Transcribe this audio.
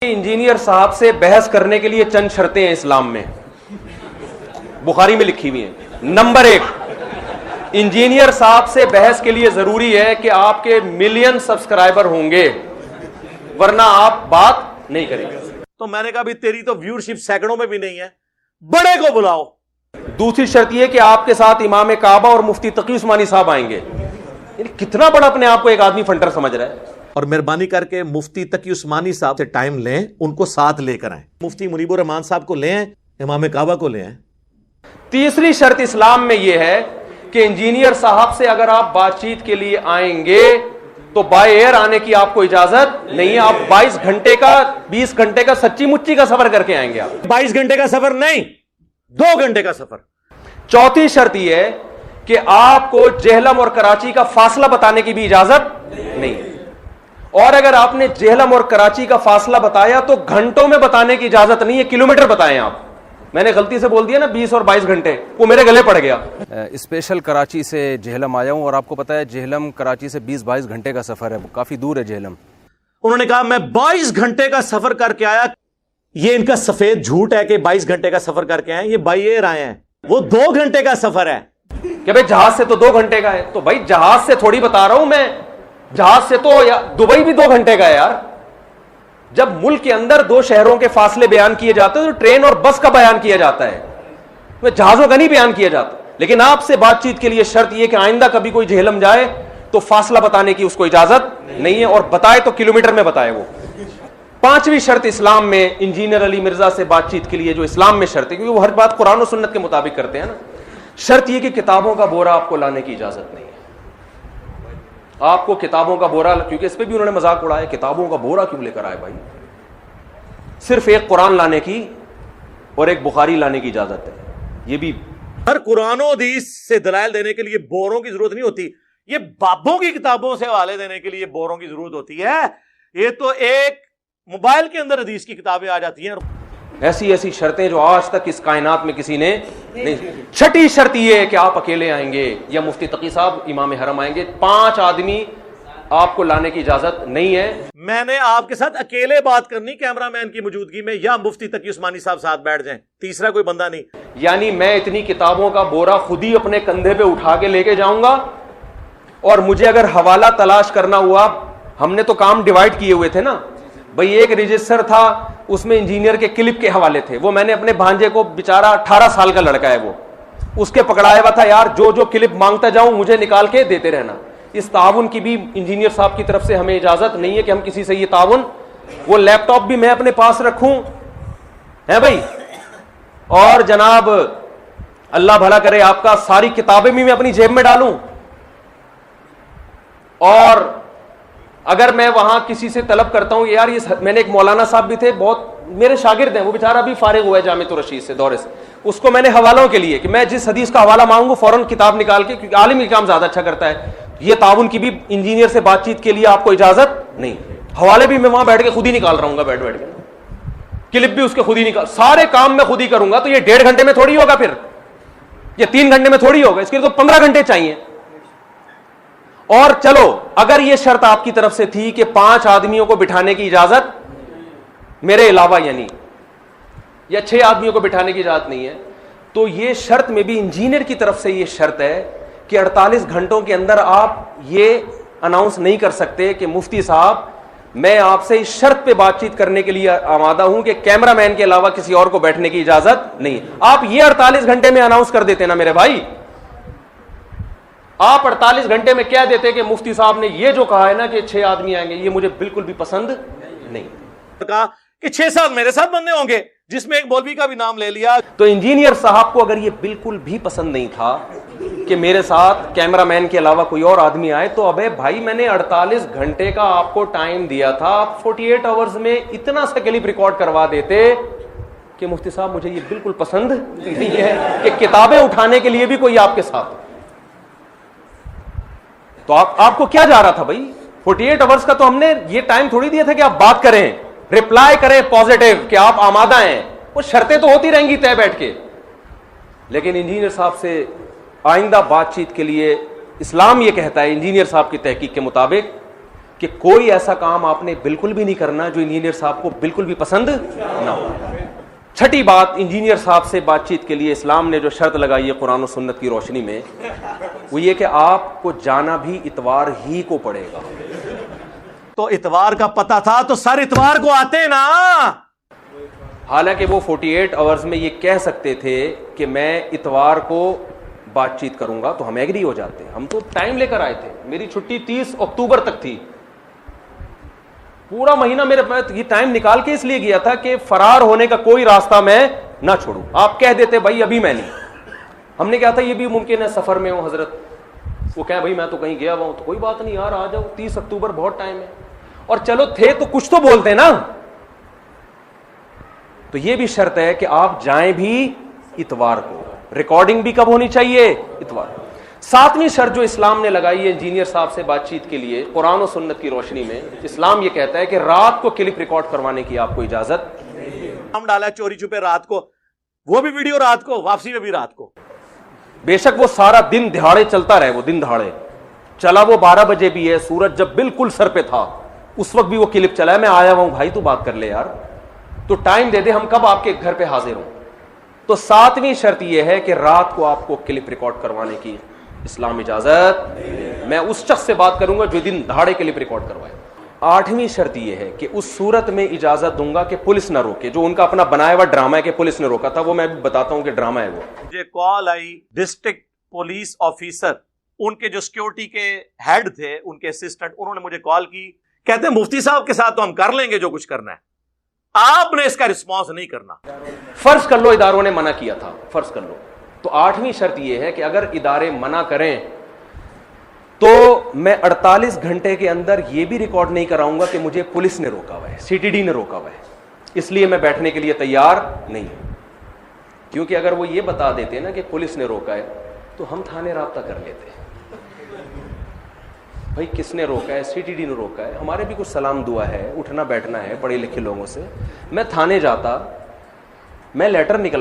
Engineer صاحب سے بحث کرنے کے لیے چند شرطیں ہیں اسلام میں، بخاری میں لکھی ہوئی ہیں۔ نمبر 1، انجینئر صاحب سے بحث کے لیے ضروری ہے کہ آپ کے ملین سبسکرائبر ہوں گے، ورنہ آپ بات نہیں کریں گے۔ تو میں نے کہا بھی تیری تو ویورشپ سینکڑوں میں بھی نہیں ہے، بڑے کو بلاؤ۔ دوسری شرط یہ کہ آپ کے ساتھ امام کعبہ اور مفتی تقی عثمانی صاحب آئیں گے۔ یعنی کتنا بڑا اپنے آپ کو ایک آدمی فنٹر سمجھ رہا ہے۔ اور مہربانی کر کے مفتی تقی عثمانی صاحب سے ٹائم لیں، ان کو ساتھ لے کر آئیں۔ مفتی منیب الرحمان صاحب کو لے آئیں، امام کعبہ کو لے آئیں۔ تیسری شرط اسلام میں یہ ہے کہ انجینئر صاحب سے اگر آپ بات چیت کے لیے آئیں گے تو بائی ایئر آنے کی آپ کو اجازت نہیں ہے۔ آپ 22 گھنٹے کا 20 گھنٹے کا سچی مچی کا سفر کر کے آئیں گے۔ آپ 22 گھنٹے کا سفر نہیں، 2 گھنٹے کا سفر۔ چوتھی شرط یہ ہے کہ آپ کو جہلم اور کراچی کا فاصلہ بتانے کی بھی اجازت نہیں ہے، اور اگر آپ نے جہلم اور کراچی کا فاصلہ بتایا تو گھنٹوں میں بتانے کی اجازت نہیں ہے، کلومیٹر بتائیں آپ۔ میں نے غلطی سے بول دیا نا 20 اور 22 گھنٹے، وہ میرے گلے پڑ گیا۔ اسپیشل کراچی سے جہلم آیا ہوں، اور آپ کو پتا ہے جہلم کراچی سے 20-22 گھنٹے کا سفر ہے، کافی دور ہے جہلم۔ انہوں نے کہا میں 22 گھنٹے کا سفر کر کے آیا۔ یہ ان کا سفید جھوٹ ہے کہ 22 گھنٹے کا سفر کر کے آئے، یہ بائی ایئر آئے ہیں، وہ 2 گھنٹے کا سفر ہے۔ کہ بھائی جہاز سے تو 2 گھنٹے کا ہے، تو بھائی جہاز سے تھوڑی بتا رہا ہوں میں، جہاز سے تو دبئی بھی 2 گھنٹے کا ہے یار۔ جب ملک کے اندر 2 شہروں کے فاصلے بیان کیے جاتے ہیں تو ٹرین اور بس کا بیان کیا جاتا ہے، جہازوں کا نہیں بیان کیا جاتا۔ لیکن آپ سے بات چیت کے لیے شرط یہ کہ آئندہ کبھی کوئی جہلم جائے تو فاصلہ بتانے کی اس کو اجازت نہیں ہے، اور بتائے تو کلومیٹر میں بتائے وہ۔ 5ویں شرط اسلام میں انجینئر علی مرزا سے بات چیت کے لیے جو اسلام میں شرط ہے، کیونکہ وہ ہر بات قرآن و سنت کے مطابق کرتے ہیں نا، شرط یہ کہ کتابوں کا بورا آپ کو لانے کی اجازت نہیں ہے۔ آپ کو کتابوں کا بورا، کیونکہ اس پہ بھی انہوں نے مذاق اڑایا، کتابوں کا بورا کیوں لے کر آئے بھائی؟ صرف ایک قرآن لانے کی اور ایک بخاری لانے کی اجازت ہے۔ یہ بھی ہر قرآن و حدیث سے دلائل دینے کے لیے بوروں کی ضرورت نہیں ہوتی، یہ بابوں کی کتابوں سے حوالے دینے کے لیے بوروں کی ضرورت ہوتی ہے۔ یہ تو ایک موبائل کے اندر حدیث کی کتابیں آ جاتی ہیں۔ ایسی ایسی شرطیں جو آج تک اس کائنات میں کسی نے نہیں۔ 6ٹھی شرط یہ ہے کہ آپ اکیلے آئیں گے یا مفتی تقی صاحب امام حرم آئیں گے، 5 آدمی آپ کو لانے کی اجازت نہیں ہے۔ میں نے آپ کے ساتھ اکیلے بات کرنی کیمرہ مین کی موجودگی میں، یا مفتی تقی عثمانی صاحب ساتھ بیٹھ جائیں، تیسرا کوئی بندہ نہیں۔ یعنی میں اتنی کتابوں کا بورا خود ہی اپنے کندھے پہ اٹھا کے لے کے جاؤں گا، اور مجھے اگر حوالہ تلاش کرنا ہوا، ہم نے تو کام ڈیوائڈ کیے ہوئے تھے نا بھئی، ایک رجسٹر تھا اس میں انجینئر کے کلپ کے حوالے تھے، وہ میں نے اپنے بھانجے کو، بیچارہ 18 سال کا لڑکا ہے وہ، اس کے پکڑایا ہوا تھا، یار جو جو کلپ مانگتا جاؤں مجھے نکال کے دیتے رہنا۔ اس تعاون کی بھی انجینئر صاحب کی طرف سے ہمیں اجازت نہیں ہے کہ ہم کسی سے یہ تعاون، وہ لیپ ٹاپ بھی میں اپنے پاس رکھوں ہے بھائی، اور جناب اللہ بھلا کرے آپ کا، ساری کتابیں بھی میں اپنی جیب میں ڈالوں، اور اگر میں وہاں کسی سے طلب کرتا ہوں یار یہ، میں نے ایک مولانا صاحب بھی تھے، بہت میرے شاگرد ہیں، وہ بیچارہ بھی فارغ ہوا ہے جامعۃ الرشید سے دورے سے، اس کو میں نے حوالوں کے لیے کہ میں جس حدیث کا حوالہ مانگوں فوراً کتاب نکال کے، کیونکہ عالم یہ کام زیادہ اچھا کرتا ہے۔ یہ تعاون کی بھی انجینئر سے بات چیت کے لیے آپ کو اجازت نہیں، حوالے بھی میں وہاں بیٹھ کے خود ہی نکال رہا ہوں گا، بیٹھ کے کلپ بھی اس کے خود ہی نکال، سارے کام میں خود ہی کروں گا، تو یہ 1.5 گھنٹے میں تھوڑی ہوگا، پھر یہ 3 گھنٹے میں تھوڑی ہوگا، اس کے لیے تو 15 گھنٹے چاہیے۔ اور چلو اگر یہ شرط آپ کی طرف سے تھی کہ 5 آدمیوں کو بٹھانے کی اجازت میرے علاوہ، یعنی یا 6 آدمیوں کو بٹھانے کی اجازت نہیں ہے، تو یہ شرط میں بھی انجینئر کی طرف سے یہ شرط ہے کہ 48 گھنٹوں کے اندر آپ یہ اناؤنس نہیں کر سکتے کہ مفتی صاحب میں آپ سے اس شرط پہ بات چیت کرنے کے لیے آمادہ ہوں کہ کیمرہ مین کے علاوہ کسی اور کو بیٹھنے کی اجازت نہیں۔ آپ یہ 48 گھنٹے میں اناؤنس کر دیتے نا میرے بھائی، آپ 48 گھنٹے میں کہہ دیتے کہ مفتی صاحب نے یہ جو کہا ہے نا کہ 6 آدمی آئیں گے، یہ مجھے بالکل بھی پسند نہیں۔ کہا کہ 6-7 میرے ساتھ بندے ہوں گے، جس میں ایک مولوی کا بھی نام لے لیا۔ تو انجینئر صاحب کو اگر یہ بالکل بھی پسند نہیں تھا کہ میرے ساتھ کیمرہ مین کے علاوہ کوئی اور آدمی آئے، تو ابے بھائی میں نے 48 گھنٹے کا آپ کو ٹائم دیا تھا، آپ 48 آورز میں اتنا سا کلپ ریکارڈ کروا دیتے کہ مفتی صاحب مجھے یہ بالکل پسند نہیں ہے کہ کتابیں اٹھانے کے لیے بھی کوئی آپ کے ساتھ۔ تو آپ کو کیا جا رہا تھا بھائی؟ 48 آورز کا تو ہم نے یہ ٹائم تھوڑی دیا تھا کہ آپ بات کریں، ریپلائی کریں پازیٹیو کہ آپ آمادہ ہیں، وہ شرطیں تو ہوتی رہیں گی طے بیٹھ کے۔ لیکن انجینئر صاحب سے آئندہ بات چیت کے لیے اسلام یہ کہتا ہے انجینئر صاحب کی تحقیق کے مطابق کہ کوئی ایسا کام آپ نے بالکل بھی نہیں کرنا جو انجینئر صاحب کو بالکل بھی پسند نہ ہو. چھٹی بات, انجینئر صاحب سے بات چیت کے لیے اسلام نے جو شرط لگائی ہے قرآن و سنت کی روشنی میں, وہ یہ کہ آپ کو جانا بھی اتوار ہی کو پڑے گا. تو اتوار کا پتہ تھا تو سر اتوار کو آتے نا. حالانکہ وہ 48 آورز میں یہ کہہ سکتے تھے کہ میں اتوار کو بات چیت کروں گا, تو ہم ایگری ہو جاتے. ہم تو ٹائم لے کر آئے تھے, میری چھٹی 30 اکتوبر تک تھی, پورا مہینہ میرے یہ ٹائم نکال کے اس لیے گیا تھا کہ فرار ہونے کا کوئی راستہ میں نہ چھوڑوں. آپ کہہ دیتے بھائی ابھی میں نہیں, ہم نے کہا تھا یہ بھی ممکن ہے سفر میں ہوں حضرت, وہ کہیں بھائی میں تو کہیں گیا ہوا ہوں, تو کوئی بات نہیں یار آ جاؤ, 30 اکتوبر بہت ٹائم ہے. اور چلو تھے تو کچھ تو بولتے نا. تو یہ بھی شرط ہے کہ آپ جائیں بھی اتوار کو, ریکارڈنگ بھی کب ہونی چاہیے, اتوار. 7ویں شرط جو اسلام نے لگائی ہے انجینئر صاحب سے بات چیت کے لیے قرآن و سنت کی روشنی میں, اسلام یہ کہتا ہے کہ رات کو کلپ ریکارڈ کروانے کی آپ کو اجازت. ہم ڈالا چوری چھپے رات کو, وہ بھی ویڈیو رات کو, واپسی میں بھی رات کو. بے شک وہ سارا دن دہاڑے چلتا رہے, وہ دن دہاڑے چلا, وہ 12 بجے بھی ہے, سورج جب بالکل سر پہ تھا اس وقت بھی وہ کلپ چلا ہے. میں آیا ہوا ہوں بھائی, تو بات کر لے یار, تو ٹائم دے دے, ہم کب آپ کے گھر پہ حاضر ہوں. تو 7ویں شرط یہ ہے کہ رات کو آپ کو کلپ ریکارڈ کروانے کی اسلام اجازت. میں اس شخص سے بات کروں گا جو دن دہاڑے کلپ ریکارڈ کروائے. 8ویں شرط یہ ہے کہ اس صورت میں اجازت دوں گا کہ پولیس نہ روکے. جو ان کا اپنا بنایا ہوا ڈرامہ ہے کہ پولیس نے روکا تھا, وہ میں بھی بتاتا ہوں کہ ڈرامہ ہے. وہ مجھے کال آئی ڈسٹرکٹ پولیس آفیسر, ان کے جو سیکیورٹی کے ہیڈ تھے, ان کے اسسٹنٹ, انہوں نے مجھے کال کی, کہتے ہیں مفتی صاحب کے ساتھ تو ہم کر لیں گے جو کچھ کرنا ہے, آپ نے اس کا رسپانس نہیں کرنا. فرض کر لو اداروں نے منع کیا تھا, فرض کر لو, تو 8ویں شرط یہ ہے کہ اگر ادارے منع کریں تو میں 48 گھنٹے کے اندر یہ بھی ریکارڈ نہیں کراؤں گا کہ مجھے پولیس نے روکا ہوا ہے, CTD نے روکا ہوا ہے, اس لیے میں بیٹھنے کے لیے تیار نہیں ہوں. کیونکہ اگر وہ یہ بتا دیتے نا کہ پولیس نے روکا ہے تو ہم تھانے رابطہ کر لیتے, بھائی کس نے روکا ہے, CTD نے روکا ہے, ہمارے بھی کچھ سلام دعا ہے, اٹھنا بیٹھنا ہے پڑھے لکھے لوگوں سے. میں تھانے جاتا, میں لیٹر نکل